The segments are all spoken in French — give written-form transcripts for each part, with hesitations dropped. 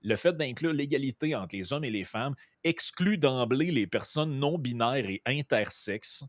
le fait d'inclure l'égalité entre les hommes et les femmes exclut d'emblée les personnes non binaires et intersexes.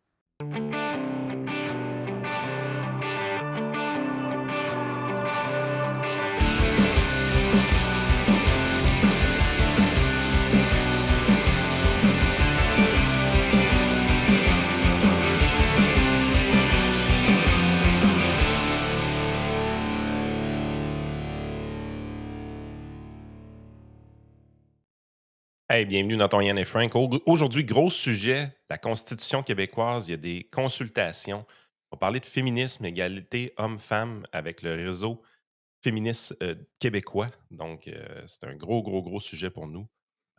Hey, bienvenue dans ton Yann et Frank. Aujourd'hui, gros sujet, la Constitution québécoise. Il y a des consultations. On va parler de féminisme, égalité homme-femme avec le réseau féministe québécois. Donc, c'est un gros, gros, gros sujet pour nous.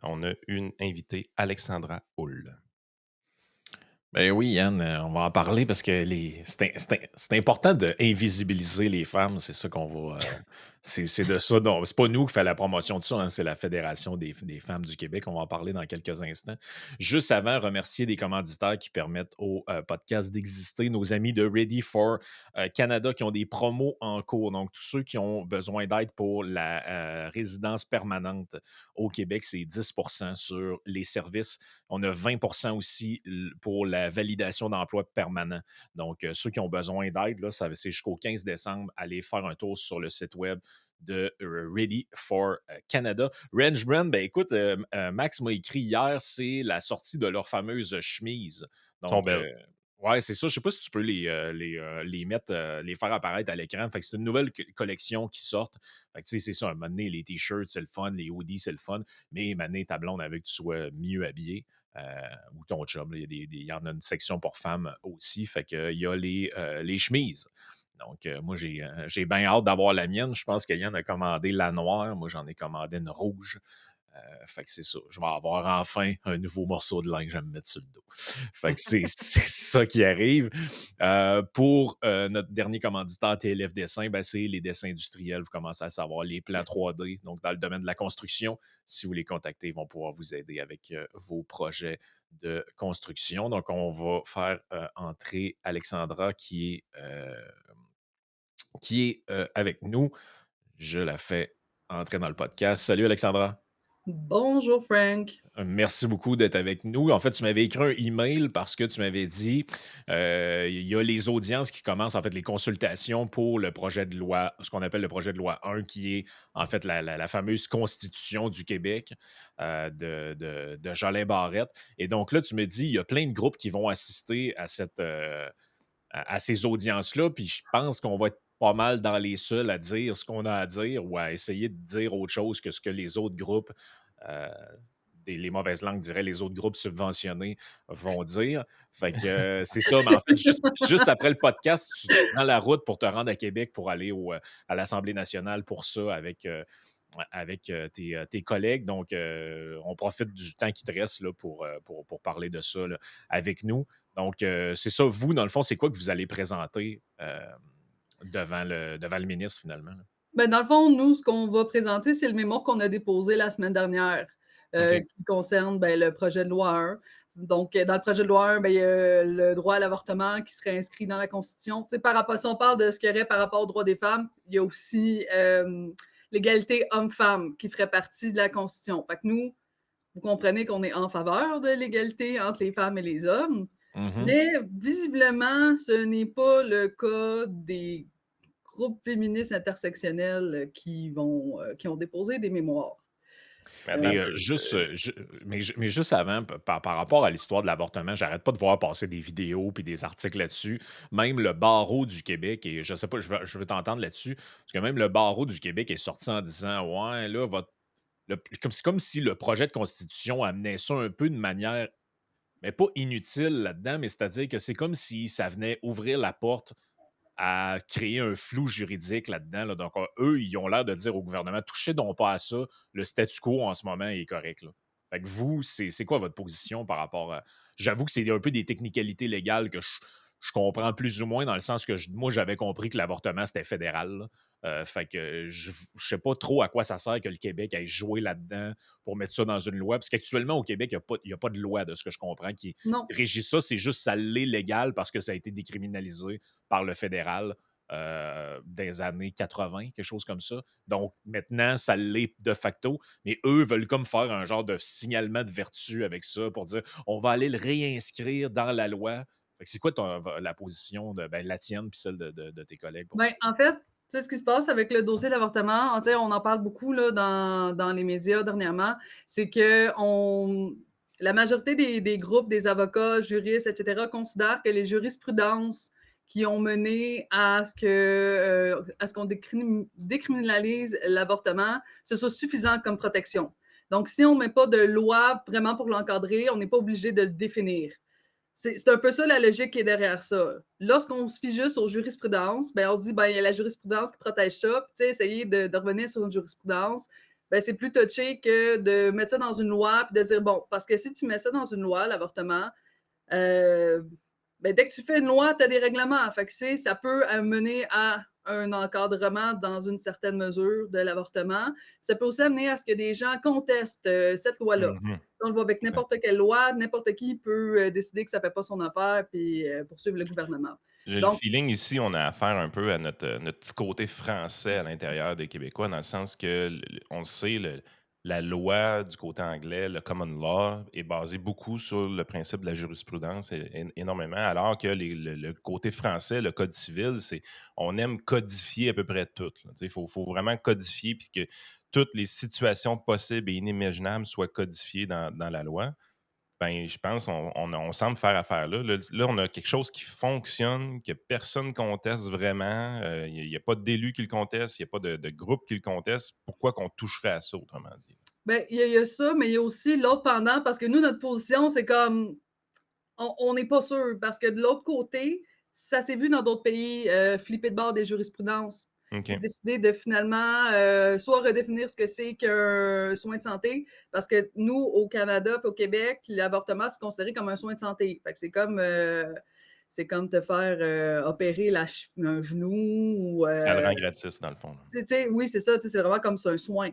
On a une invitée, Alexandra Hull. Ben oui, Yann, on va en parler parce que c'est important d'invisibiliser les femmes. C'est ça qu'on va. C'est de ça. Non, c'est pas nous qui fait la promotion de ça, hein, c'est la Fédération des femmes du Québec. On va en parler dans quelques instants. Juste avant, remercier des commanditaires qui permettent au podcast d'exister. Nos amis de Ready for Canada qui ont des promos en cours. Donc, tous ceux qui ont besoin d'aide pour la résidence permanente au Québec, c'est 10% sur les services. On a 20% aussi pour la validation d'emploi permanent. Donc, ceux qui ont besoin d'aide, là, c'est jusqu'au 15 décembre. Allez faire un tour sur le site web de Ready for Canada. Range Brand, ben écoute, Max m'a écrit hier, c'est la sortie de leur fameuse chemise. Sont Donc, belles. ouais, c'est ça. Je sais pas si tu peux les mettre, les faire apparaître à l'écran. Fait que c'est une nouvelle collection qui sort. Fait que tu sais, c'est ça. Un moment donné, les t-shirts, c'est le fun. Les hoodies, c'est le fun. Mais maintenant, ta blonde, elle veut que tu sois mieux habillé. Ou ton chum, là, il y en a une section pour femmes aussi. Fait que, il y a les chemises. Donc, moi, j'ai bien hâte d'avoir la mienne. Je pense que Yann a commandé la noire. Moi, j'en ai commandé une rouge. Fait que c'est ça. Je vais avoir enfin un nouveau morceau de linge à me mettre sur le dos. Fait que c'est ça qui arrive. Pour notre dernier commanditaire TLF Dessin, ben, c'est les dessins industriels. Vous commencez à savoir les plans 3D. Donc, dans le domaine de la construction, si vous les contactez, ils vont pouvoir vous aider avec vos projets de construction. Donc, on va faire entrer Alexandra qui est avec nous. Je la fais entrer dans le podcast. Salut Alexandra. Bonjour Frank. Merci beaucoup d'être avec nous. En fait, tu m'avais écrit un email parce que tu m'avais dit il y a les audiences qui commencent, en fait, les consultations pour le projet de loi, ce qu'on appelle le projet de loi 1, qui est en fait la fameuse Constitution du Québec de Jolin Barrette. Et donc là, tu me dis, il y a plein de groupes qui vont assister à ces audiences-là, puis je pense qu'on va être pas mal dans les seuls à dire ce qu'on a à dire ou à essayer de dire autre chose que ce que les autres groupes, euh, les mauvaises langues diraient les autres groupes subventionnés vont dire. Fait que c'est ça, mais en fait, juste après le podcast, tu prends la route pour te rendre à Québec pour aller à l'Assemblée nationale pour ça avec tes collègues. Donc, on profite du temps qui te reste là, pour parler de ça là, avec nous. Donc, c'est ça. Vous, dans le fond, c'est quoi que vous allez présenter devant le ministre, finalement? Là? Ben, dans le fond, nous, ce qu'on va présenter, c'est le mémoire qu'on a déposé la semaine dernière, OK. qui concerne le projet de loi 1. Donc, dans le projet de loi 1, il y a le droit à l'avortement qui serait inscrit dans la Constitution. Par rapport, si on parle de ce qu'il y aurait par rapport aux droits des femmes, il y a aussi l'égalité homme-femme qui ferait partie de la Constitution. Fait que nous, vous comprenez qu'on est en faveur de l'égalité entre les femmes et les hommes, Mhm. mais visiblement, ce n'est pas le cas des groupes féministes intersectionnels qui ont déposé des mémoires. Mais attends Euh, Mais, un peu. mais juste avant, par rapport à l'histoire de l'avortement, j'arrête pas de voir passer des vidéos puis des articles là-dessus. Même le barreau du Québec, et je sais pas, je veux t'entendre là-dessus, parce que même le barreau du Québec est sorti en disant ouais, là, c'est comme si le projet de constitution amenait ça un peu de manière, mais pas inutile là-dedans, mais c'est-à-dire que c'est comme si ça venait ouvrir la porte à créer un flou juridique là-dedans. Là. Donc, eux, ils ont l'air de dire au gouvernement, touchez donc pas à ça, le statu quo en ce moment est correct. Là. Fait que vous, c'est quoi votre position par rapport à. J'avoue que c'est un peu des technicalités légales que je comprends plus ou moins, dans le sens que moi, j'avais compris que l'avortement, c'était fédéral. Là. Fait que je sais pas trop à quoi ça sert que le Québec ait joué là-dedans pour mettre ça dans une loi. Parce qu'actuellement, au Québec, il n'y a pas de loi, de ce que je comprends, qui non. régit ça. C'est juste ça l'est légal parce que ça a été décriminalisé par le fédéral. des années 80, quelque chose comme ça. Donc maintenant, ça l'est de facto, mais eux veulent comme faire un genre de signalement de vertu avec ça pour dire on va aller le réinscrire dans la loi. Fait que c'est quoi la position de la tienne puis celle de tes collègues pour Ben, ça? en fait, tu sais, ce qui se passe avec le dossier d'avortement, tu sais, on en parle beaucoup là, dans les médias dernièrement, c'est que la majorité des groupes, des avocats, juristes, etc., considèrent que les jurisprudences qui ont mené à ce qu'on décriminalise l'avortement, ce soit suffisant comme protection. Donc, si on ne met pas de loi vraiment pour l'encadrer, on n'est pas obligé de le définir. C'est un peu ça la logique qui est derrière ça. Lorsqu'on se fie juste aux jurisprudences, ben on se dit, ben, il y a la jurisprudence qui protège ça. Puis, essayer de revenir sur une jurisprudence, ben, c'est plus touché que de mettre ça dans une loi puis de dire, bon, parce que si tu mets ça dans une loi, l'avortement, euh, ben, dès que tu fais une loi, tu as des règlements. Fait que ça peut mener à un encadrement dans une certaine mesure de l'avortement. Ça peut aussi amener à ce que des gens contestent cette loi-là. Mhm. On le voit avec n'importe quelle loi, n'importe qui peut décider que ça ne fait pas son affaire puis poursuivre le gouvernement. J'ai le Donc, feeling ici, on a affaire un peu à notre petit côté français à l'intérieur des Québécois, dans le sens que, on le sait, la loi du côté anglais, le common law, est basé beaucoup sur le principe de la jurisprudence énormément, alors que le côté français, le code civil, on aime codifier à peu près tout. Il faut vraiment codifier puis que toutes les situations possibles et inimaginables soient codifiées dans la loi. Ben, je pense on semble faire affaire là. Là, on a quelque chose qui fonctionne, que personne conteste vraiment. Il n'y a pas d'élus qui le contestent, il n'y a pas de groupe qui le conteste. Pourquoi qu'on toucherait à ça, autrement dit? ben, il y a ça, mais il y a aussi l'autre pendant, parce que nous, notre position, c'est comme, on n'est pas sûr, parce que de l'autre côté, ça s'est vu dans d'autres pays, flipper de bord des jurisprudences, OK. puis décider de finalement soit redéfinir ce que c'est qu'un soin de santé, parce que nous, au Canada et au Québec, l'avortement, c'est considéré comme un soin de santé. Fait que c'est comme te faire opérer un genou ou. Ça le rend gratis, dans le fond, là. Oui, c'est ça, c'est vraiment comme c'est un soin.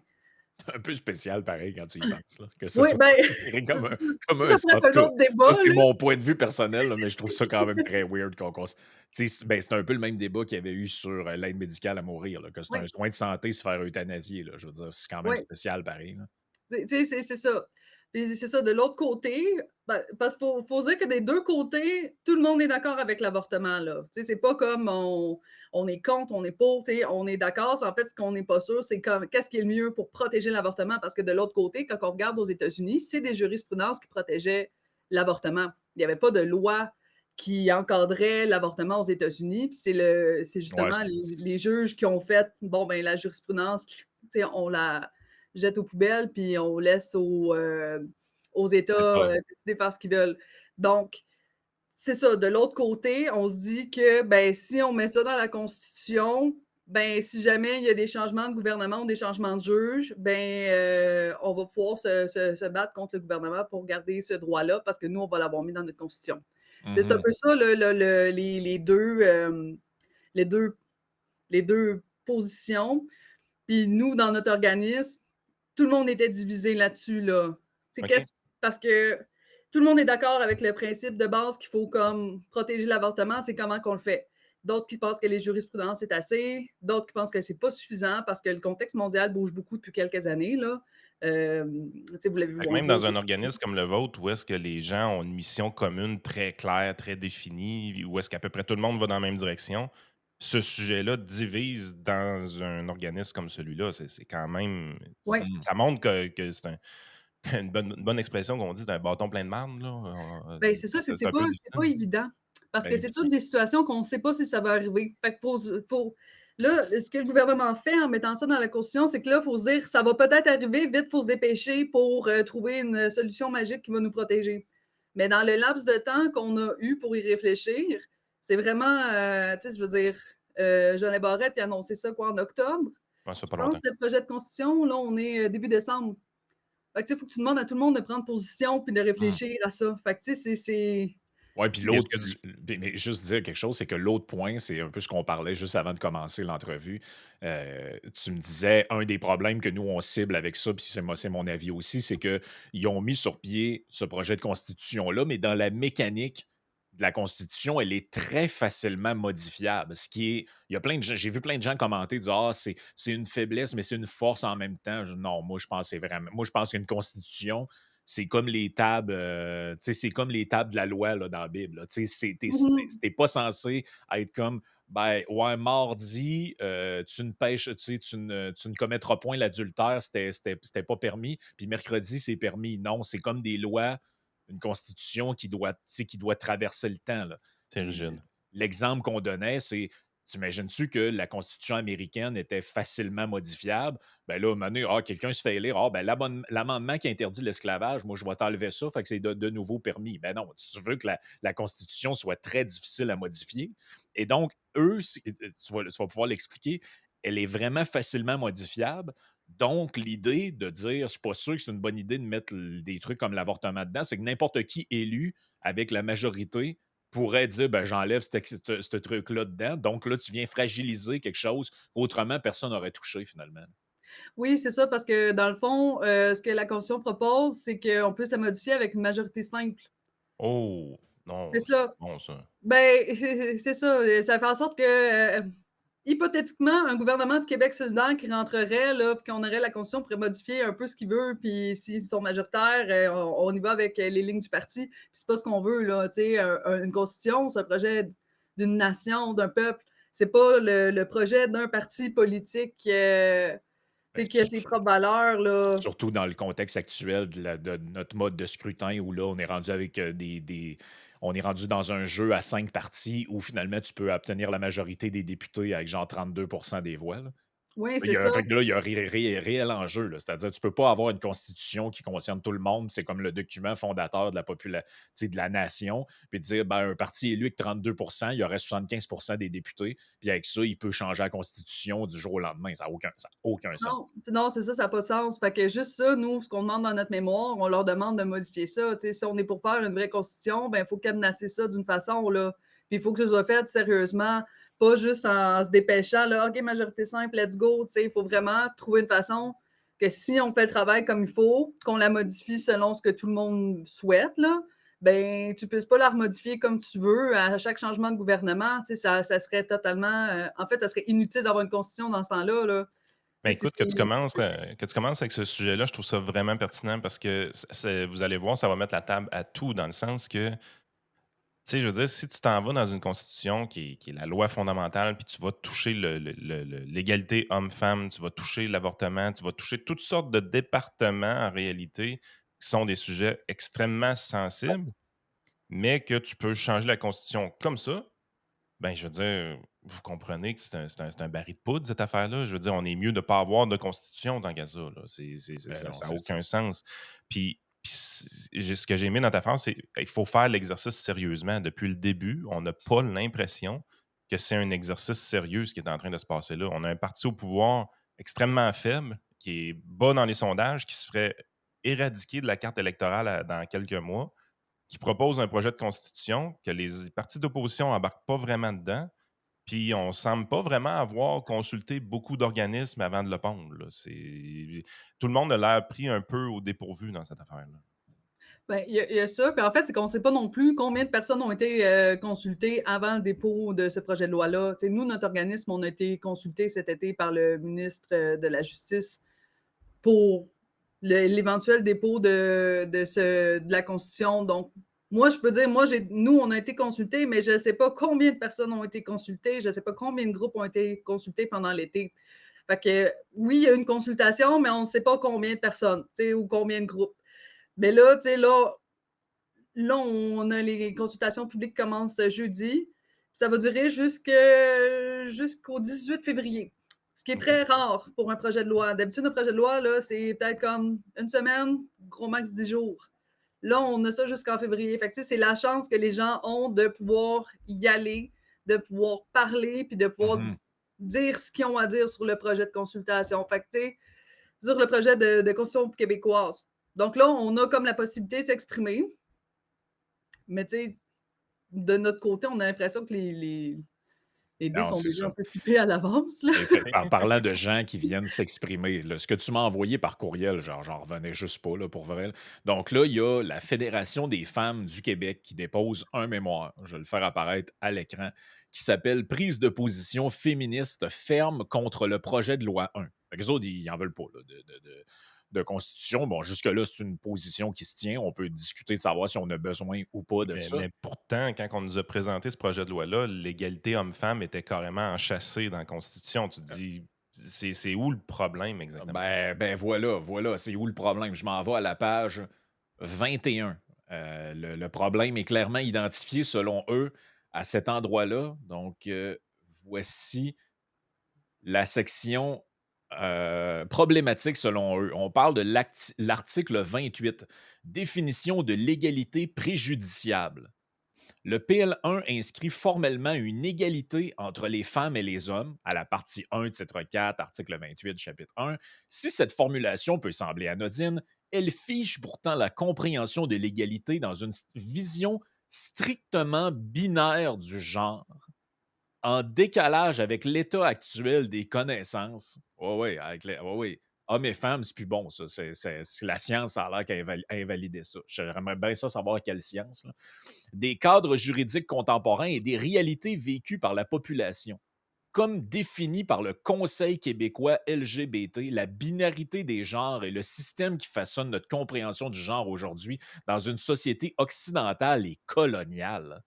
Un peu spécial pareil quand tu y penses, là, que ce Oui, soit ben, considéré comme un ça pourrait en être tout un cas, autre débat, ça c'est là. mon point de vue personnel, là, mais je trouve ça quand même très weird qu'on cons tu sais, c'est un peu le même débat qu'il y avait eu sur, l'aide médicale à mourir, là, que c'est un Oui, soin de santé se faire euthanasier, là. Je veux dire, c'est quand même oui. spécial pareil, là. Tu sais, c'est ça. Puis c'est ça, de l'autre côté, ben, parce qu'il faut dire que des deux côtés, tout le monde est d'accord avec l'avortement, là. Tu sais, c'est pas comme on est contre, on est pour, tu sais, on est d'accord. En fait, ce qu'on n'est pas sûr, c'est qu'est-ce qui est le mieux pour protéger l'avortement, parce que de l'autre côté, quand on regarde aux États-Unis, c'est des jurisprudences qui protégeaient l'avortement. Il n'y avait pas de loi qui encadrait l'avortement aux États-Unis, puis c'est Ouais, justement les juges qui ont fait, bon, ben la jurisprudence, tu sais, on la jette aux poubelles, puis on laisse aux États C'est pas décider faire ce qu'ils veulent. Donc, c'est ça. De l'autre côté, on se dit que ben, si on met ça dans la Constitution, ben, si jamais il y a des changements de gouvernement ou des changements de juges, ben, on va pouvoir se battre contre le gouvernement pour garder ce droit-là parce que nous, on va l'avoir mis dans notre Constitution. C'est un mmh peu ça les deux, les deux positions. Puis nous, dans notre organisme, tout le monde était divisé là-dessus. Là. OK. Parce que tout le monde est d'accord avec le principe de base qu'il faut comme protéger l'avortement, c'est comment qu'on le fait. D'autres qui pensent que les jurisprudences, c'est assez. D'autres qui pensent que c'est pas suffisant parce que le contexte mondial bouge beaucoup depuis quelques années. Là. Vous l'avez vu, Fait que on même voit aux dans un États-Unis. organisme comme le vôtre, où est-ce que les gens ont une mission commune très claire, très définie, où est-ce qu'à peu près tout le monde va dans la même direction, ce sujet-là divise dans un organisme comme celui-là. C'est quand même. Oui, mh. Ça montre que c'est une bonne expression qu'on dit, c'est un bâton plein de marde, là. ben, c'est ça, C'est un peu c'est difficile. pas évident. Parce que Ben, c'est toutes des situations qu'on ne sait pas si ça va arriver. Fait que là, ce que le gouvernement fait en mettant ça dans la Constitution, c'est que là, il faut se dire ça va peut-être arriver, vite, il faut se dépêcher pour trouver une solution magique qui va nous protéger. Mais dans le laps de temps qu'on a eu pour y réfléchir, c'est vraiment, tu sais, je veux dire, Jean Barrette a annoncé ça quoi en octobre. ouais, ça Je pas pense longtemps. que le projet de Constitution, là, on est début décembre. Fait que, tu sais, il faut que tu demandes à tout le monde de prendre position puis de Mmh. réfléchir à ça. Fait que, tu sais, c'est. Ouais, puis Puis est-ce l'autre que tu. mais juste dire quelque chose, c'est que l'autre point, c'est un peu ce qu'on parlait juste avant de commencer l'entrevue. Tu me disais, un des problèmes que nous, on cible avec ça, puis c'est mon avis aussi, c'est qu'ils ont mis sur pied ce projet de constitution-là, mais dans la mécanique de la Constitution, elle est très facilement modifiable. Ce qui est. Il y a plein de gens, j'ai vu plein de gens commenter, dire Ah, c'est une faiblesse, mais c'est une force en même temps. Non, moi, je pense que c'est vraiment. Moi, je pense qu'une Constitution, c'est comme les tables, tu sais, c'est comme les tables de la loi là, dans la Bible. Là. Tu sais, Mhm. t'es pas censé être comme ben, ouais, mardi, tu ne pêches, tu sais, tu ne commettras point l'adultère, c'était pas permis. Puis mercredi, c'est permis. Non, c'est comme des lois, une constitution qui doit, tu sais, qui doit traverser le temps. Là. C'est Puis rigide. l'exemple qu'on donnait, c'est t'imagines-tu que la Constitution américaine était facilement modifiable? Ben là, à un moment donné, quelqu'un se fait élire. Ben, l'amendement qui interdit l'esclavage, moi, je vais t'enlever ça, fait que c'est de nouveau permis. Ben non, tu veux que la Constitution soit très difficile à modifier. Et donc, eux, tu vas pouvoir l'expliquer, elle est vraiment facilement modifiable. Donc, l'idée de dire, je suis pas sûr que c'est une bonne idée de mettre des trucs comme l'avortement dedans, c'est que n'importe qui élu avec la majorité pourrait dire ben, j'enlève ce truc-là dedans. Donc là, tu viens fragiliser quelque chose qu'autrement personne n'aurait touché finalement. Oui, c'est ça, parce que dans le fond, ce que la Constitution propose, c'est qu'on peut se modifier avec une majorité simple. Oh! C'est Non, c'est ça. pas bon ça. Ben, c'est ça. Ça fait en sorte que, hypothétiquement, un gouvernement de Québec solidaire qui rentrerait, là, puis qu'on aurait la Constitution pourrait modifier un peu ce qu'il veut, puis s'ils sont majoritaires, on y va avec les lignes du parti. Puis c'est pas ce qu'on veut, là. Tu sais, une Constitution, c'est un projet d'une nation, d'un peuple. C'est pas le projet d'un parti politique tu Ben, sais, qui a ses propres valeurs, là. surtout dans le contexte actuel de notre mode de scrutin où là, on est rendu avec on est rendu dans un jeu à 5 partis où finalement tu peux obtenir la majorité des députés avec genre 32% des voix. Là. Oui, Il c'est y ça. a, fait que là, il y a un réel enjeu. Là. C'est-à-dire, tu ne peux pas avoir une constitution qui concerne tout le monde. C'est comme le document fondateur de de la nation. Puis dire, ben, un parti élu avec 32%, il y aurait 75% des députés. Puis avec ça, il peut changer la constitution du jour au lendemain. Ça n'a aucun sens. Non, c'est ça, ça n'a pas de sens. Fait que juste ça, nous, ce qu'on demande dans notre mémoire, on leur demande de modifier ça. Tu sais, si on est pour faire une vraie constitution, ben il faut cadenasser ça d'une façon, là. Puis il faut que ce soit fait sérieusement, pas juste en se dépêchant, là, OK, majorité simple, let's go. Tu sais, il faut vraiment trouver une façon que si on fait le travail comme il faut, qu'on la modifie selon ce que tout le monde souhaite, là, ben tu ne puisses pas la remodifier comme tu veux à chaque changement de gouvernement. Tu sais, ça serait totalement. En fait, ça serait inutile d'avoir une constitution dans ce temps-là, là. Ben, Tu sais, écoute, que tu commences avec ce sujet-là, je trouve ça vraiment pertinent parce que vous allez voir, ça va mettre la table à tout dans le sens que, tu sais, je veux dire, si tu t'en vas dans une constitution qui est la loi fondamentale, puis tu vas toucher l'égalité homme-femme, tu vas toucher l'avortement, tu vas toucher toutes sortes de départements en réalité qui sont des sujets extrêmement sensibles, mais que tu peux changer la constitution comme ça, ben, je veux dire, vous comprenez que c'est un baril de poudre, cette affaire-là. Je veux dire, on est mieux de ne pas avoir de constitution tant qu'à ça. Là. Ben non, Ça n'a c'est ça. aucun sens. Puis ce que j'ai aimé dans ta phrase, c'est qu'il faut faire l'exercice sérieusement. Depuis le début, on n'a pas l'impression que c'est un exercice sérieux ce qui est en train de se passer là. On a un parti au pouvoir extrêmement faible, qui est bas dans les sondages, qui se ferait éradiquer de la carte électorale dans quelques mois, qui propose un projet de constitution que les partis d'opposition n'embarquent pas vraiment dedans. Puis on semble pas vraiment avoir consulté beaucoup d'organismes avant de le pondre. Là. Tout le monde a l'air pris un peu au dépourvu dans cette affaire-là. Ben, il y a ça. Puis en fait, c'est qu'on ne sait pas non plus combien de personnes ont été consultées avant le dépôt de ce projet de loi-là. Tu sais, nous, notre organisme, on a été consulté cet été par le ministre de la Justice pour l'éventuel dépôt de la Constitution. Donc, moi, je peux dire, nous, on a été consultés, mais je ne sais pas combien de personnes ont été consultées. Je ne sais pas combien de groupes ont été consultés pendant l'été. Fait que, oui, il y a une consultation, mais on ne sait pas combien de personnes, tu sais, ou combien de groupes. Mais là, tu sais, là, on a les consultations publiques qui commencent jeudi. Ça va durer jusqu'au 18 février, ce qui est OK. très rare pour un projet de loi. D'habitude, un projet de loi, là, c'est peut-être comme une semaine, gros max 10 jours. Là, on a ça jusqu'en février. Fait que, c'est la chance que les gens ont de pouvoir y aller, de pouvoir parler, puis de pouvoir Mhm. dire ce qu'ils ont à dire sur le projet de consultation. Fait que, tu sais, sur le projet de constitution québécoise. Donc là, on a comme la possibilité de s'exprimer. Mais tu sais, de notre côté, on a l'impression que Les dés Non, sont c'est déjà un ça. peu typés à l'avance, là. Et parlant de gens qui viennent s'exprimer, là, ce que tu m'as envoyé par courriel, genre, j'en revenais juste pas, là, pour vrai. Donc là, il y a la Fédération des femmes du Québec qui dépose un mémoire, je vais le faire apparaître à l'écran, qui s'appelle Prise de position féministe ferme contre le projet de loi 1. Fait que les autres, ils n'en veulent pas là, de constitution. Bon, jusque-là, c'est une position qui se tient. On peut discuter de savoir si on a besoin ou pas de ça. Mais pourtant, quand on nous a présenté ce projet de loi-là, l'égalité homme-femme était carrément enchâssée dans la Constitution. Tu te dis, c'est où le problème exactement? Ben voilà, c'est où le problème? Je m'en vais à la page 21. Le problème est clairement identifié selon eux à cet endroit-là. Donc, voici la section problématique selon eux. On parle de l'article 28, définition de l'égalité préjudiciable. Le PL1 inscrit formellement une égalité entre les femmes et les hommes, à la partie 1, titre 4, article 28, chapitre 1. Si cette formulation peut sembler anodine, elle fiche pourtant la compréhension de l'égalité dans une vision strictement binaire du genre, en décalage avec l'état actuel des connaissances. Oui, oui, oui. Hommes et femmes, c'est plus bon, ça. La science, ça a l'air qu'elle a invalidé ça. J'aimerais bien ça savoir quelle science, là. Des cadres juridiques contemporains et des réalités vécues par la population. Comme défini par le Conseil québécois LGBT, la binarité des genres est le système qui façonne notre compréhension du genre aujourd'hui dans une société occidentale et coloniale.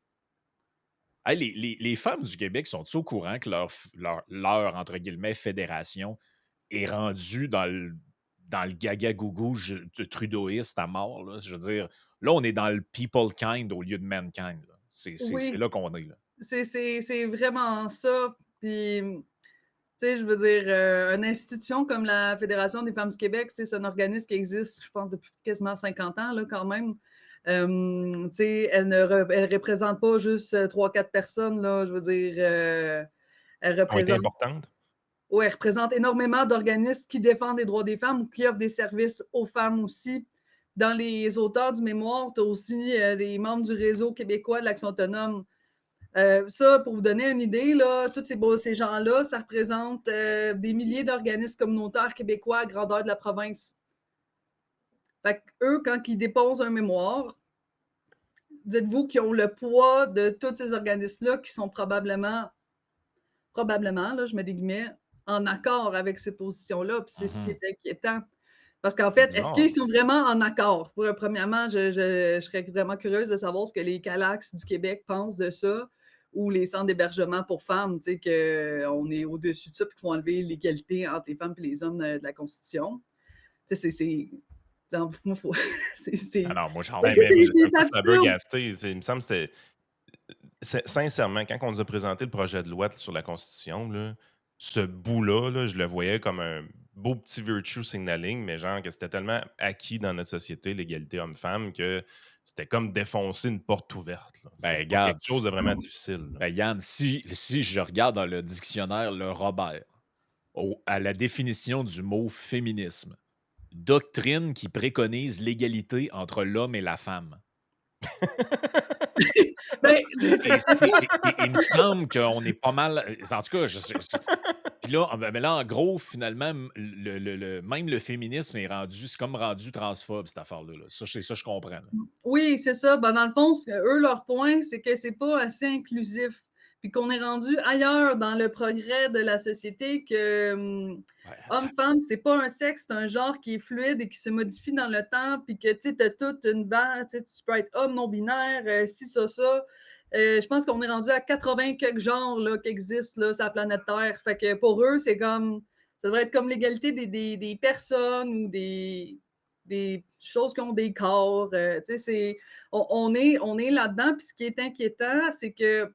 Hey, les femmes du Québec sont-ils au courant que leur, entre guillemets, fédération est rendue dans le gaga-gougou de trudeauiste à mort, là? Je veux dire, là, on est dans le people kind au lieu de mankind, là. C'est Oui, là qu'on est, là. c'est vraiment ça. Puis, tu sais, je veux dire, une institution comme la Fédération des femmes du Québec, c'est un organisme qui existe, je pense, depuis quasiment 50 ans, là, quand même. Tu sais, elle représente pas juste 3-4 personnes, là, je veux dire, elle Ont été représente, importantes? ouais, elle représente énormément d'organismes qui défendent les droits des femmes ou qui offrent des services aux femmes aussi. Dans les auteurs du mémoire, tu as aussi des membres du réseau québécois de l'action autonome. Ça, pour vous donner une idée, là, tous ces gens-là, ça représente des milliers d'organismes communautaires québécois à grandeur de la province. Fait eux, quand ils déposent un mémoire, dites-vous qu'ils ont le poids de tous ces organismes-là qui sont probablement, là, je mets des guillemets, en accord avec ces positions-là. Puis c'est ce qui Mhm. est inquiétant. Parce qu'en C'est fait, est-ce qu'ils bizarre. sont vraiment en accord? Premièrement, je serais vraiment curieuse de savoir ce que les Calax du Québec pensent de ça, ou les centres d'hébergement pour femmes, tu sais, qu'on est au-dessus de ça, puis qu'il faut enlever l'égalité entre les femmes et les hommes de la Constitution. Tu sais, moi, faut, Ah non, moi, j'en Ben, mais moi, j'étais un c'est peu absurde. flabbergasté. Il me semble que c'était. Sincèrement, quand on nous a présenté le projet de loi sur la Constitution, là, ce bout-là, là, je le voyais comme un beau petit virtue signaling, mais genre que c'était tellement acquis dans notre société, l'égalité homme-femme, que c'était comme défoncer une porte ouverte, là. Ben, C'était pas quelque regarde, chose de vraiment difficile, là. ben, Yann, si je regarde dans le dictionnaire le Robert, à la définition du mot féminisme, doctrine qui préconise l'égalité entre l'homme et la femme. Ben, Et, c'est ça. il me semble qu'on est pas mal. En tout cas, puis là, mais là, en gros, finalement, même le féminisme est rendu, c'est comme rendu transphobe, cette affaire-là, là. Ça, c'est ça, je comprends, là. Oui, c'est ça. Ben, dans le fond, eux, leur point, c'est que c'est pas assez inclusif. Puis qu'on est rendu ailleurs dans le progrès de la société que Ouais, attends. homme-femme, c'est pas un sexe, c'est un genre qui est fluide et qui se modifie dans le temps. Puis que tu as toute une barre, tu peux être homme non-binaire, si ça. Je pense qu'on est rendu à 80 quelques genres là, qui existent là, sur la planète Terre. Fait que pour eux, c'est comme. Ça devrait être comme l'égalité des personnes ou des choses qui ont des corps. On est là-dedans. Puis ce qui est inquiétant, c'est que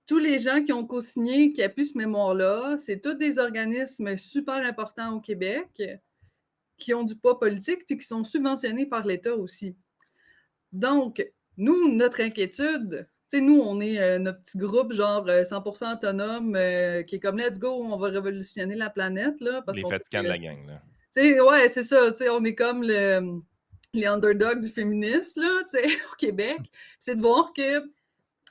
tous les gens qui ont co-signé, qui appuient ce mémoire-là, c'est tous des organismes super importants au Québec qui ont du poids politique puis qui sont subventionnés par l'État aussi. Donc, nous, notre inquiétude, nous, on est notre petit groupe genre 100% autonome qui est comme let's go, on va révolutionner la planète là, parce Les qu'on fatigants de la gang, là. ouais, c'est ça, on est comme les underdogs du féminisme là, au Québec. C'est de voir que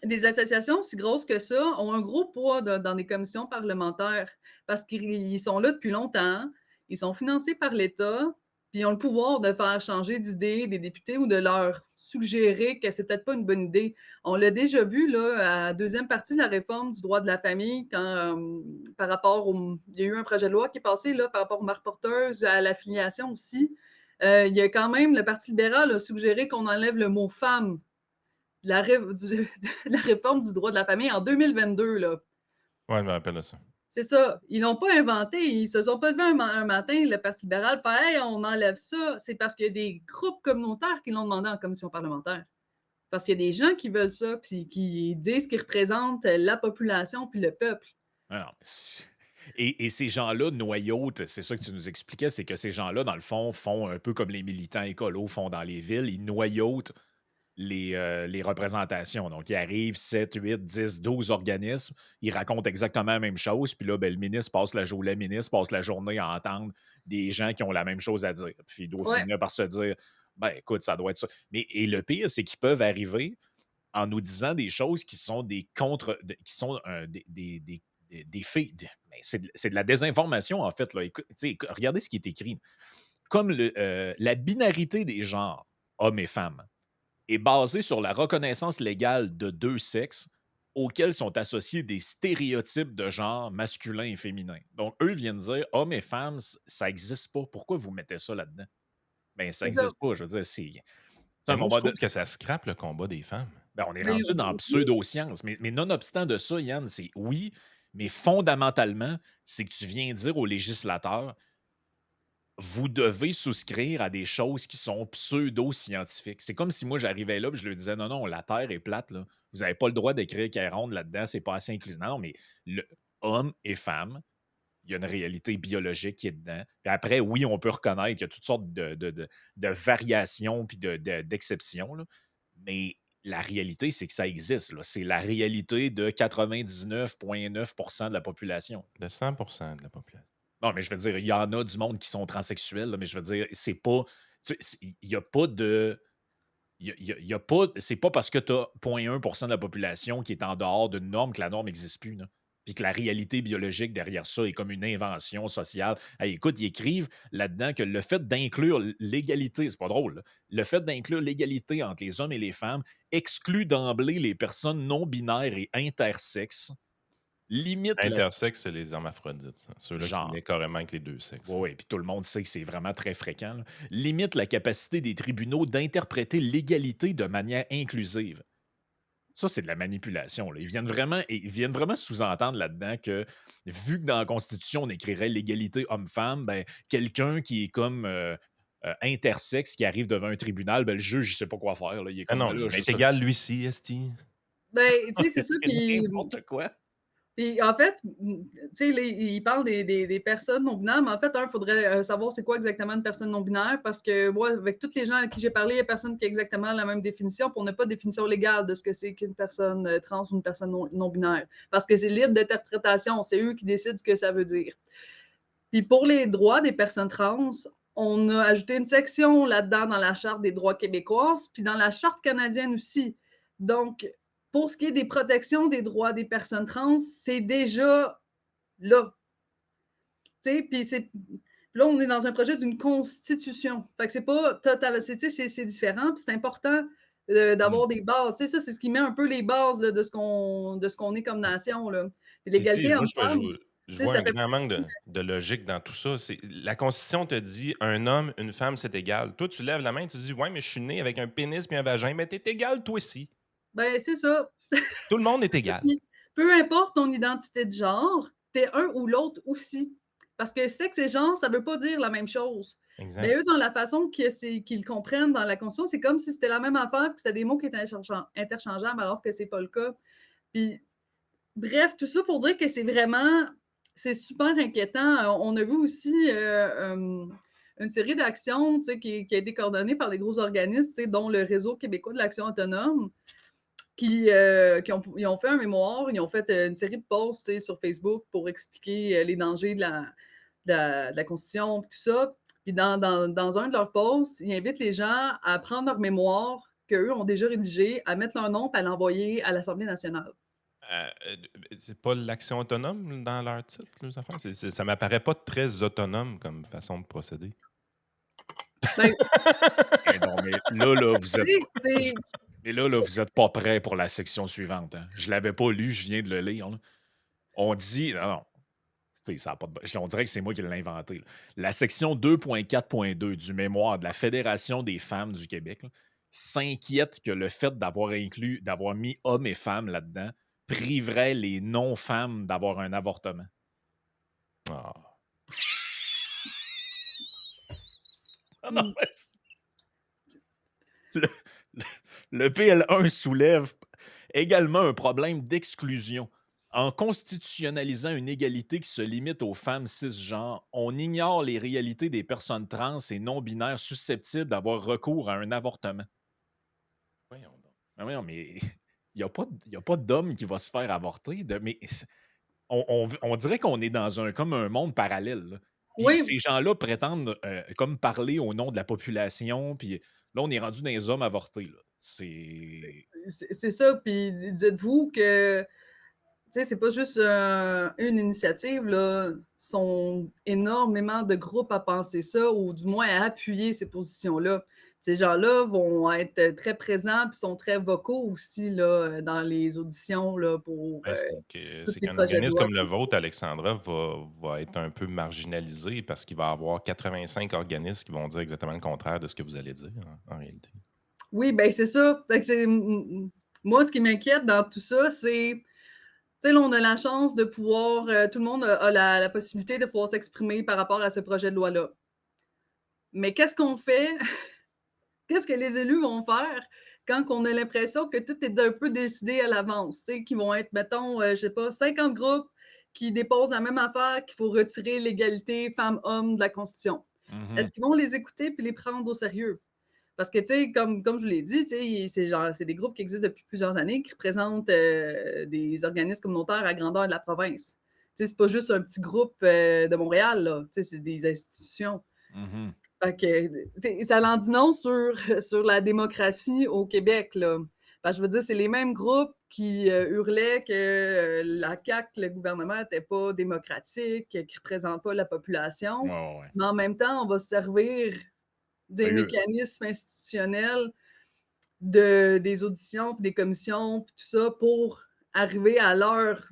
des associations aussi grosses que ça ont un gros poids dans des commissions parlementaires parce qu'ils sont là depuis longtemps, ils sont financés par l'État, puis ils ont le pouvoir de faire changer d'idée des députés ou de leur suggérer que c'est peut-être pas une bonne idée. On l'a déjà vu là, à la deuxième partie de la réforme du droit de la famille, quand par rapport au. Il y a eu un projet de loi qui est passé là, par rapport aux mères porteuses, à la filiation aussi. Il y a quand même, le Parti libéral a suggéré qu'on enlève le mot femme la, la réforme du droit de la famille en 2022, là. Ouais, je me rappelle de ça. C'est ça. Ils n'ont pas inventé. Ils se sont pas levés un matin, le Parti libéral, fait hey, on enlève ça. C'est parce qu'il y a des groupes communautaires qui l'ont demandé en commission parlementaire. Parce qu'il y a des gens qui veulent ça, puis qui disent qu'ils représentent la population puis le peuple. Alors, et ces gens-là noyautent, c'est ça que tu nous expliquais, c'est que ces gens-là, dans le fond, font un peu comme les militants écolos font dans les villes, ils noyautent les représentations. Donc, il arrive 7, 8, 10, 12 organismes, ils racontent exactement la même chose, puis là, ben, le ministre passe la ministre passe la journée à entendre des gens qui ont la même chose à dire. Puis il doit Ouais, finir par se dire, ben écoute, ça doit être ça. Mais et le pire, c'est qu'ils peuvent arriver en nous disant des choses qui sont des contre, qui sont des faits. Ben, c'est de la désinformation, en fait. Là. Regardez ce qui est écrit. Comme la binarité des genres, hommes et femmes, est basée sur la reconnaissance légale de deux sexes auxquels sont associés des stéréotypes de genre masculin et féminin. Donc, eux viennent dire hommes et femmes, ça n'existe pas. Pourquoi vous mettez ça là-dedans? Ben, ça c'est ça. n'existe pas. Je veux dire, c'est. À Mais un moi, je moment trouve donné, que ça scrape le combat des femmes. ben, on est Mais rendu dans pseudo-science. Mais nonobstant de ça, Yann, c'est oui, mais fondamentalement, c'est que tu viens dire aux législateurs vous devez souscrire à des choses qui sont pseudo-scientifiques. C'est comme si moi j'arrivais là et je leur disais non, non, la Terre est plate, là. Vous n'avez pas le droit d'écrire qu'elle est ronde là-dedans, c'est pas assez inclusif. Non, mais le homme et femme, il y a une réalité biologique qui est dedans. Puis après, oui, on peut reconnaître qu'il y a toutes sortes de variations puis d'exceptions, là. Mais la réalité, c'est que ça existe, là. C'est la réalité de 99,9% de la population. De 100% de la population. Non, mais je veux dire, il y en a du monde qui sont transsexuels, là, mais je veux dire, c'est pas. Il n'y a pas de. Il y a pas. C'est pas parce que tu as 0,1% de la population qui est en dehors d'une norme que la norme n'existe plus. Là. Puis que la réalité biologique derrière ça est comme une invention sociale. Hey, écoute, ils écrivent là-dedans que le fait d'inclure l'égalité, c'est pas drôle, là, le fait d'inclure l'égalité entre les hommes et les femmes exclut d'emblée les personnes non binaires et intersexes, limite la. Intersexe, c'est les hermaphrodites, ça. Ceux-là qui Genre. naissent carrément avec les deux sexes. Oui, puis tout le monde sait que c'est vraiment très fréquent. Là. Limite la capacité des tribunaux d'interpréter l'égalité de manière inclusive. Ça, c'est de la manipulation. Là. Ils viennent vraiment sous-entendre là-dedans que, vu que dans la Constitution, on écrirait l'égalité homme-femme, ben, quelqu'un qui est comme intersexe, qui arrive devant un tribunal, ben, le juge, il ne sait pas quoi faire. Là. Il est Ah comme, non, ben là, il je est sais. égal, lui-ci, esti. Ben, tu sais, c'est ça. C'est n'importe quoi. Puis en fait, tu sais, il parle des personnes non binaires, mais en fait, il faudrait savoir c'est quoi exactement une personne non binaire, parce que moi, avec tous les gens à qui j'ai parlé, il n'y a personne qui a exactement la même définition, puis on n'a pas de définition légale de ce que c'est qu'une personne trans ou une personne non binaire, parce que c'est libre d'interprétation, c'est eux qui décident ce que ça veut dire. Puis pour les droits des personnes trans, on a ajouté une section là-dedans dans la Charte des droits québécoises, puis dans la Charte canadienne aussi. Donc, pour ce qui est des protections des droits des personnes trans, c'est déjà là. Puis là, on est dans un projet d'une constitution. Fait que c'est pas total, c'est différent, puis c'est important Mm. d'avoir des bases. Ça, c'est ce qui met un peu les bases là, de ce qu'on est comme nation. Là. Puis, tu sais, L'égalité moi, homme-femme, je vois ça un fait grand manque de logique dans tout ça. La Constitution te dit un homme, une femme, c'est égal. Toi, tu lèves la main, tu dis ouais, mais je suis né avec un pénis puis un vagin, mais t'es égal, toi aussi. ben, c'est ça. Tout le monde est égal. Puis, peu importe ton identité de genre, t'es un ou l'autre aussi. Parce que sexe et genre, ça veut pas dire la même chose. Mais Exact. eux, dans la façon qu'ils comprennent dans la Constitution, c'est comme si c'était la même affaire, que c'était des mots qui étaient interchangeables, alors que c'est pas le cas. Puis, bref, tout ça pour dire que c'est super inquiétant. On a vu aussi une série d'actions qui a été coordonnée par des gros organismes, dont le Réseau québécois de l'action autonome, ils ont fait un mémoire, ils ont fait une série de posts sur Facebook pour expliquer les dangers de la Constitution, tout ça. Puis dans un de leurs posts, ils invitent les gens à prendre leur mémoire qu'eux ont déjà rédigé, à mettre leur nom et à l'envoyer à l'Assemblée nationale. C'est pas l'action autonome dans leur titre, les affaires? Ça m'apparaît pas très autonome comme façon de procéder. Ben, Eh non, mais là, vous êtes tu pas sais, j mais là, vous êtes pas prêts pour la section suivante, hein. Je l'avais pas lu, je viens de le lire, là. On dit non, non, tu sais, ça a pas de bon on dirait que c'est moi qui l'ai inventé, là. La section 2.4.2 du mémoire de la Fédération des femmes du Québec, là, s'inquiète que le fait d'avoir mis hommes et femmes là-dedans priverait les non-femmes d'avoir un avortement. Ah. Ah non, mmh, mais le le le PL1 soulève également un problème d'exclusion. En constitutionnalisant une égalité qui se limite aux femmes cisgenres, on ignore les réalités des personnes trans et non-binaires susceptibles d'avoir recours à un avortement. Voyons donc. Mais voyons, mais il y a pas d'homme qui va se faire avorter. Mais on dirait qu'on est dans comme un monde parallèle, là. Puis oui, ces gens-là prétendent comme parler au nom de la population. Puis là, on est rendu dans les hommes avortés, là. C'est. c'est ça. Puis dites-vous que, tu sais, c'est pas juste une initiative, là. Sont énormément de groupes à penser ça, ou du moins à appuyer ces positions-là. Ces gens-là vont être très présents puis sont très vocaux aussi là, dans les auditions là, pour Ben, tous c'est ces qu'un projets de organisme loi. comme le vôtre, Alexandra, va être un peu marginalisé parce qu'il va y avoir 85 organismes qui vont dire exactement le contraire de ce que vous allez dire, en réalité. Oui, ben c'est ça. Fait que moi, ce qui m'inquiète dans tout ça, c'est, tu sais, là, on a la chance de pouvoir, tout le monde a la possibilité de pouvoir s'exprimer par rapport à ce projet de loi-là. Mais qu'est-ce qu'on fait? Qu'est-ce que les élus vont faire quand on a l'impression que tout est un peu décidé à l'avance? Tu sais, qu'ils vont être, mettons, je sais pas, 50 groupes qui déposent la même affaire, qu'il faut retirer l'égalité femmes-hommes de la Constitution. Est-ce Mhm. qu'ils vont les écouter puis les prendre au sérieux? Parce que, tu sais, comme je vous l'ai dit, tu sais, c'est des groupes qui existent depuis plusieurs années, qui représentent des organismes communautaires à grandeur de la province. Tu sais, c'est pas juste un petit groupe de Montréal, là. Tu sais, c'est des institutions. Mhm. Fait que, ça l'en dit non sur, sur la démocratie au Québec, là. Parce que je veux dire, c'est les mêmes groupes qui hurlaient que la CAQ, le gouvernement, n'était pas démocratique, qu'il ne représente pas la Ouais, population. ouais, ouais. Mais en même temps, on va se servir des Eux, mécanismes institutionnels, des auditions, puis des commissions, puis tout ça, pour arriver à leur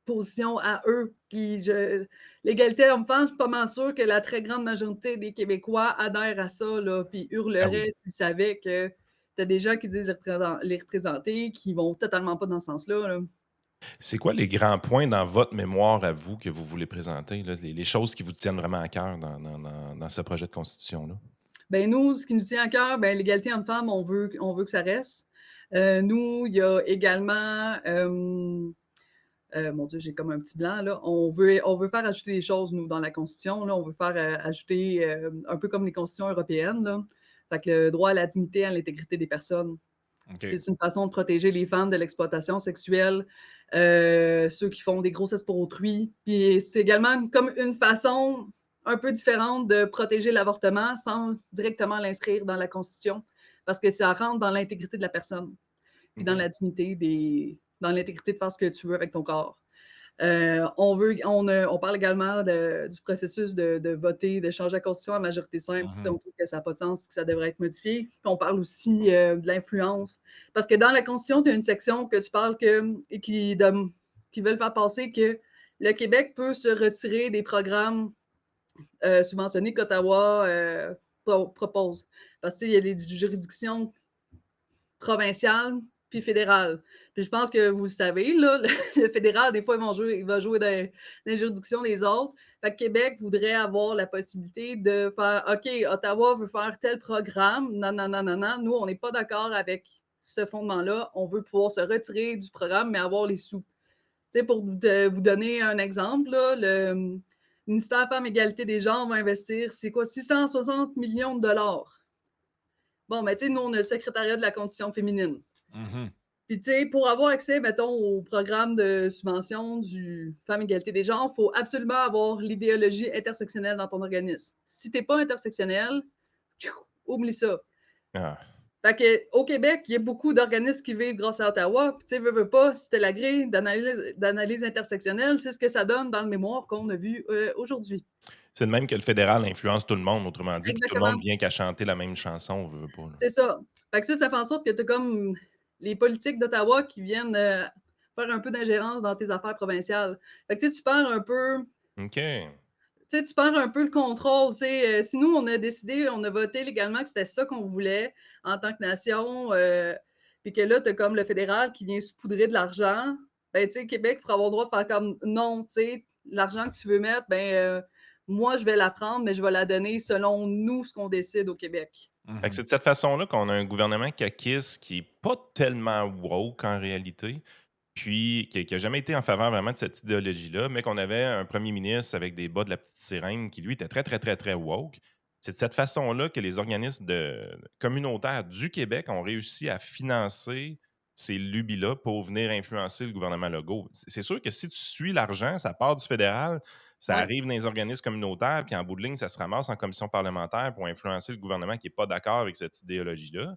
position à eux. Puis l'égalité homme-femme, je suis pas mal sûre que la très grande majorité des Québécois adhèrent à ça, là, puis Ah hurleraient oui. s'ils savaient que tu as des gens qui disent les représenter, qui vont totalement pas dans ce sens-là. Là. C'est quoi les grands points dans votre mémoire à vous que vous voulez présenter, là, les choses qui vous tiennent vraiment à cœur dans ce projet de constitution-là? Ben nous, ce qui nous tient à cœur, ben, l'égalité homme-femme, on veut que ça reste. Nous, il y a également, mon Dieu, j'ai comme un petit blanc, là. On veut faire ajouter des choses, nous, dans la Constitution. Là. On veut faire ajouter, un peu comme les constitutions européennes, là. Fait que le droit à la dignité, à l'intégrité des personnes. OK. C'est une façon de protéger les femmes de l'exploitation sexuelle, ceux qui font des grossesses pour autrui. Puis c'est également comme une façon un peu différente de protéger l'avortement sans directement l'inscrire dans la Constitution, parce que ça rentre dans l'intégrité de la personne, puis dans OK. la dignité dans l'intégrité de faire ce que tu veux avec ton corps. On parle également du processus de voter, de changer la Constitution à majorité simple. On Mhm. trouve que ça n'a pas de sens et que ça devrait être modifié. Puis on parle aussi de l'influence. Parce que dans la Constitution, tu as une section que tu parles et qui veulent faire passer que le Québec peut se retirer des programmes subventionnés qu'Ottawa propose. Parce qu'il y a les juridictions provinciale puis fédérale. Puis je pense que vous le savez, là, le fédéral, des fois, il va jouer dans les juridictions des autres. Fait que Québec voudrait avoir la possibilité de faire OK, Ottawa veut faire tel programme. Non, non, non, non, non. Nous, on n'est pas d'accord avec ce fondement-là. On veut pouvoir se retirer du programme, mais avoir les sous. Tu sais, pour vous donner un exemple, là, le ministère Femmes Égalité des genres va investir, c'est quoi, 660 millions de dollars. Bon, mais tu sais, nous, on a le secrétariat de la condition féminine. Mhm. Puis, tu sais, pour avoir accès, mettons, au programme de subvention du Femmes Égalité des genres, il faut absolument avoir l'idéologie intersectionnelle dans ton organisme. Si tu n'es pas intersectionnel, oublie ça. Ah. Fait que, au Québec, il y a beaucoup d'organismes qui vivent grâce à Ottawa. Puis, tu sais, veux pas, si tu la grille d'analyse intersectionnelle, c'est ce que ça donne dans le mémoire qu'on a vu aujourd'hui. C'est de même que le fédéral influence tout le monde, autrement dit, puis tout le monde Exactement. vient qu'à chanter la même chanson, veut pas, là. C'est ça. Fait que ça fait en sorte que tu as comme les politiques d'Ottawa qui viennent faire un peu d'ingérence dans tes affaires provinciales. Fait que tu perds un peu OK. tu sais, tu perds un peu le contrôle, tu sais, si nous, on a décidé, on a voté légalement que c'était ça qu'on voulait en tant que nation, puis que là, tu as comme le fédéral qui vient saupoudrer de l'argent, ben, tu sais, Québec pourrait avoir le droit de faire comme: «Non, tu sais, l'argent que tu veux mettre, ben, moi, je vais la prendre, mais je vais la donner selon nous, ce qu'on décide au Québec». Fait que Mhm. c'est de cette façon-là qu'on a un gouvernement caquiste qui est pas tellement woke en réalité, puis qui a jamais été en faveur vraiment de cette idéologie-là, mais qu'on avait un premier ministre avec des bas de la petite sirène qui, lui, était très, très, très, très woke. C'est de cette façon-là que les organismes communautaires du Québec ont réussi à financer ces lubies-là pour venir influencer le gouvernement Legault. C'est sûr que si tu suis l'argent, ça part du fédéral, ça Ouais. arrive dans les organismes communautaires, puis en bout de ligne, ça se ramasse en commission parlementaire pour influencer le gouvernement qui n'est pas d'accord avec cette idéologie-là.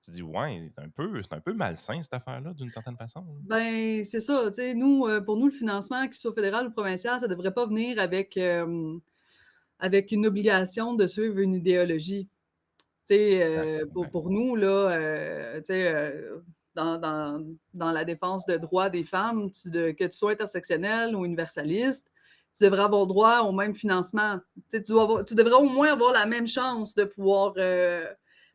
Tu te dis, ouais, c'est un peu malsain, cette affaire-là, d'une certaine façon, là. Ben, c'est ça, tu sais, nous, pour nous, le financement, qu'il soit fédéral ou provincial, ça devrait pas venir avec une obligation de suivre une idéologie. Tu sais, Exactement. pour nous, là, tu sais, dans la défense de droits des femmes, que tu sois intersectionnel ou universaliste, tu devrais avoir droit au même financement. Tu sais, tu devrais au moins avoir la même chance de pouvoir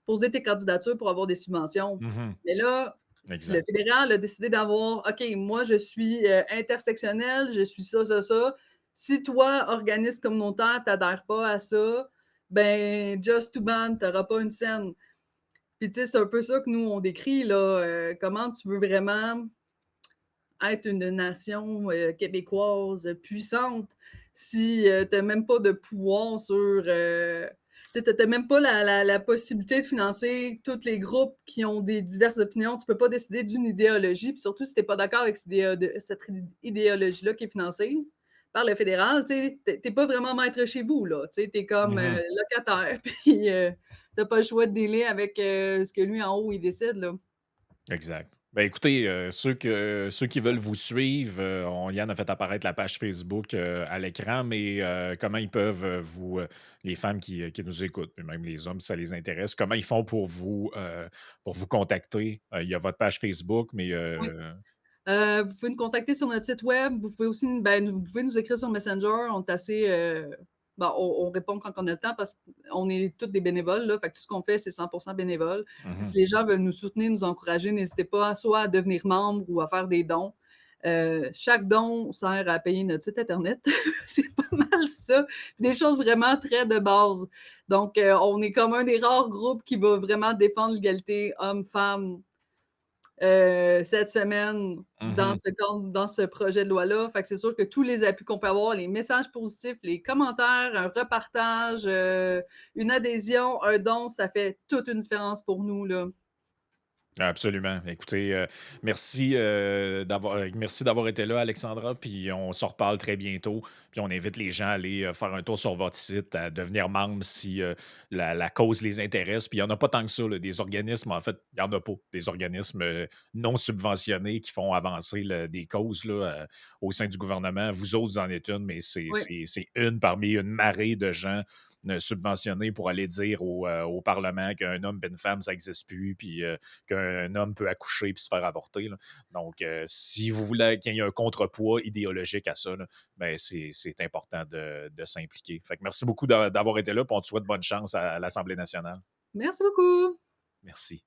poser tes candidatures pour avoir des subventions. Mhm. Mais là, le Exact. fédéral a décidé d'avoir, OK, moi, je suis intersectionnel, je suis ça, ça, ça. Si toi, organisme communautaire, t'adhères pas à ça, ben, just too bad, t'auras pas une scène. Puis, tu sais, c'est un peu ça que nous, on décrit, là. Comment tu veux vraiment être une nation québécoise puissante si tu n'as même pas de pouvoir sur. Tu n'as même pas la possibilité de financer tous les groupes qui ont des diverses opinions. Tu peux pas décider d'une idéologie, puis surtout si tu n'es pas d'accord avec cette idéologie-là qui est financée par le fédéral, tu n'es pas vraiment maître chez vous, là. Tu es comme Mhm. locataire, puis tu n'as pas le choix de dealer avec ce que lui en haut, il décide, là. Exact. Ben, écoutez, ceux qui veulent vous suivre, Yann a fait apparaître la page Facebook à l'écran, mais comment ils peuvent les femmes qui nous écoutent, puis même les hommes, si ça les intéresse, comment ils font pour vous contacter? Il y a votre page Facebook, mais Oui. Vous pouvez nous contacter sur notre site web. Vous pouvez aussi, ben, vous pouvez nous écrire sur Messenger. On est assez, ben, on répond quand on a le temps parce qu'on est tous des bénévoles, là. Fait que tout ce qu'on fait, c'est 100% bénévole. Si mhm, les gens veulent nous soutenir, nous encourager, n'hésitez pas soit à devenir membre ou à faire des dons. Chaque don sert à payer notre site Internet. C'est pas mal ça. Des choses vraiment très de base. Donc, on est comme un des rares groupes qui va vraiment défendre l'égalité homme-femme cette semaine mhm. dans ce projet de loi-là. Fait que c'est sûr que tous les appuis qu'on peut avoir, les messages positifs, les commentaires, un repartage, une adhésion, un don, ça fait toute une différence pour nous, là. Absolument. Écoutez, merci d'avoir été là, Alexandra, puis on se reparle très bientôt. Puis on invite les gens à aller faire un tour sur votre site, à devenir membre si la cause les intéresse. Puis il n'y en a pas tant que ça, là, des organismes, en fait, il n'y en a pas. Des organismes non subventionnés qui font avancer des causes là, au sein du gouvernement. Vous autres, vous en êtes une, mais Oui. c'est une parmi une marée de gens subventionnés pour aller dire au Parlement qu'un homme et une femme, ça n'existe plus, puis qu'un homme peut accoucher puis se faire avorter, là. Donc, si vous voulez qu'il y ait un contrepoids idéologique à ça, là, ben c'est important de s'impliquer. Fait que merci beaucoup d'avoir été là, puis on te souhaite bonne chance à l'Assemblée nationale. Merci beaucoup. Merci.